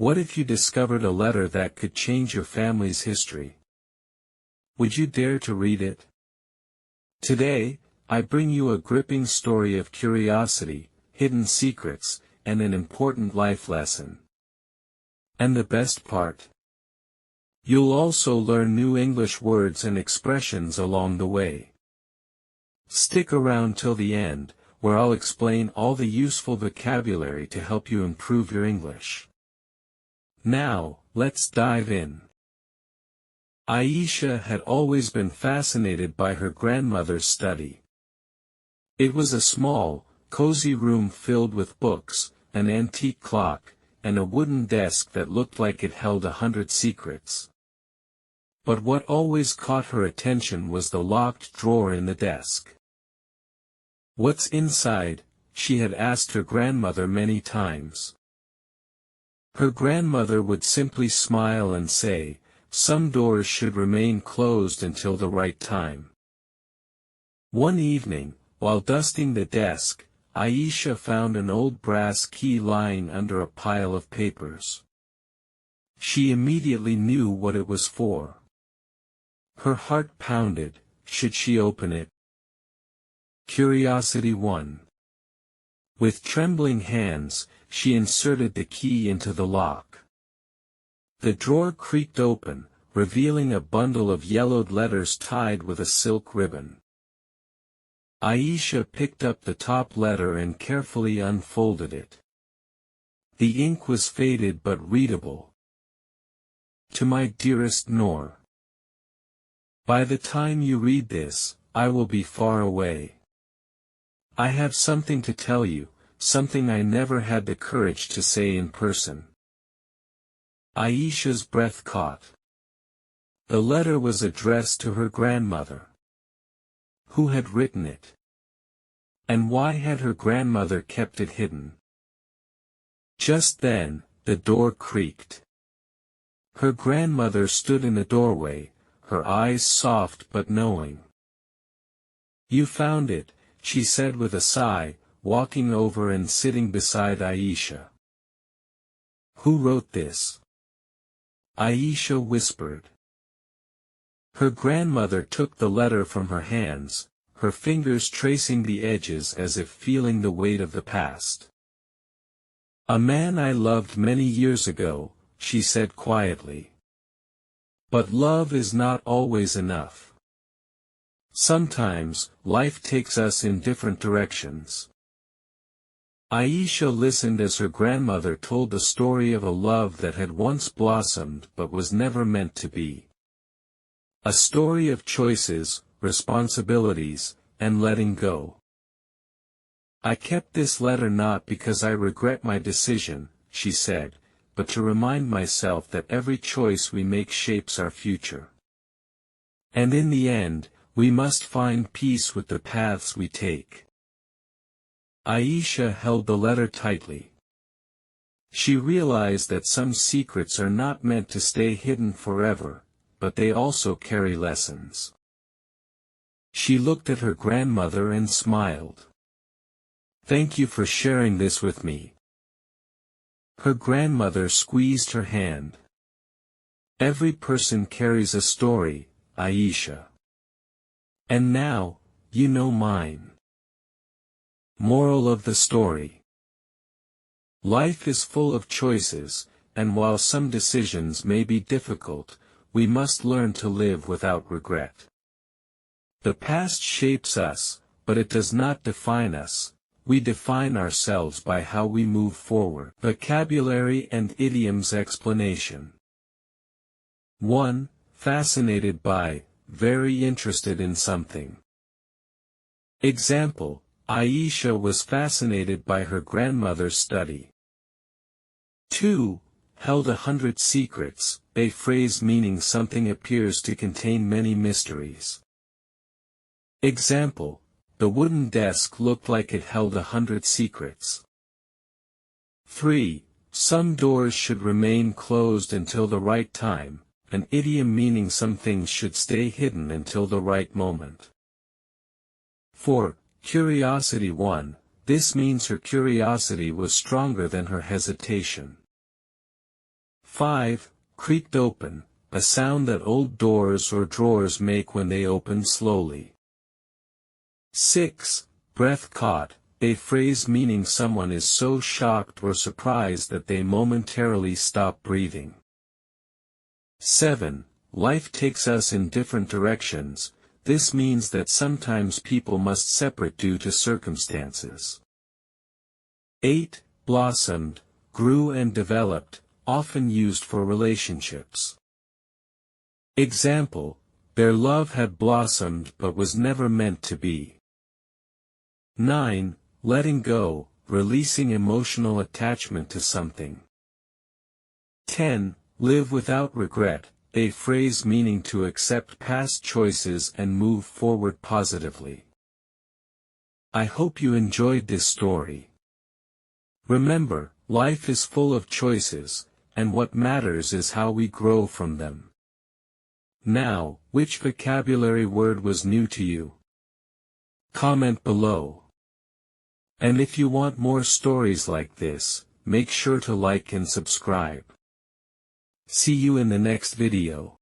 What if you discovered a letter that could change your family's history? Would you dare to read it? Today, I bring you a gripping story of curiosity, hidden secrets, and an important life lesson. And the best part? You'll also learn new English words and expressions along the way. Stick around till the end, where I'll explain all the useful vocabulary to help you improve your English. Now, let's dive in. Aisha had always been fascinated by her grandmother's study. It was a small, cozy room filled with books, an antique clock, and a wooden desk that looked like it held 100 secrets. But what always caught her attention was the locked drawer in the desk. "What's inside?" she had asked her grandmother many times. Her grandmother would simply smile and say, "Some doors should remain closed until the right time." One evening, while dusting the desk, Aisha found an old brass key lying under a pile of papers. She immediately knew what it was for. Her heart pounded. Should she open it? Curiosity 1. With trembling hands, she inserted the key into the lock. The drawer creaked open, revealing a bundle of yellowed letters tied with a silk ribbon. Aisha picked up the top letter and carefully unfolded it. The ink was faded but readable. "To my dearest Noor. By the time you read this, I will be far away. I have something to tell you, something I never had the courage to say in person." Aisha's breath caught. The letter was addressed to her grandmother. Who had written it? And why had her grandmother kept it hidden? Just then, the door creaked. Her grandmother stood in the doorway, her eyes soft but knowing. "You found it," she said with a sigh, walking over and sitting beside Aisha. "Who wrote this?" Aisha whispered. Her grandmother took the letter from her hands, her fingers tracing the edges as if feeling the weight of the past. "A man I loved many years ago," she said quietly. "But love is not always enough. Sometimes, life takes us in different directions." Aisha listened as her grandmother told the story of a love that had once blossomed but was never meant to be. A story of choices, responsibilities, and letting go. "I kept this letter not because I regret my decision," she said, "but to remind myself that every choice we make shapes our future. And in the end, we must find peace with the paths we take." Aisha held the letter tightly. She realized that some secrets are not meant to stay hidden forever, but they also carry lessons. She looked at her grandmother and smiled. "Thank you for sharing this with me." Her grandmother squeezed her hand. "Every person carries a story, Aisha. And now, you know mine." Moral of the story. Life is full of choices, and while some decisions may be difficult, we must learn to live without regret. The past shapes us, but it does not define us. We define ourselves by how we move forward. Vocabulary and idioms explanation. 1. Fascinated by, very interested in something. Example: Aisha was fascinated by her grandmother's study. 2. Held 100 secrets, a phrase meaning something appears to contain many mysteries. Example: the wooden desk looked like it held 100 secrets. 3. Some doors should remain closed until the right time, an idiom meaning some things should stay hidden until the right moment. 4. Curiosity 1, this means her curiosity was stronger than her hesitation. 5. Creaked open, a sound that old doors or drawers make when they open slowly. 6. Breath caught, a phrase meaning someone is so shocked or surprised that they momentarily stop breathing. 7. Life takes us in different directions. This means that sometimes people must separate due to circumstances. 8. Blossomed, grew and developed, often used for relationships. Example, their love had blossomed but was never meant to be. 9. Letting go, releasing emotional attachment to something. 10. Live without regret, a phrase meaning to accept past choices and move forward positively. I hope you enjoyed this story. Remember, life is full of choices, and what matters is how we grow from them. Now, which vocabulary word was new to you? Comment below. And if you want more stories like this, make sure to like and subscribe. See you in the next video.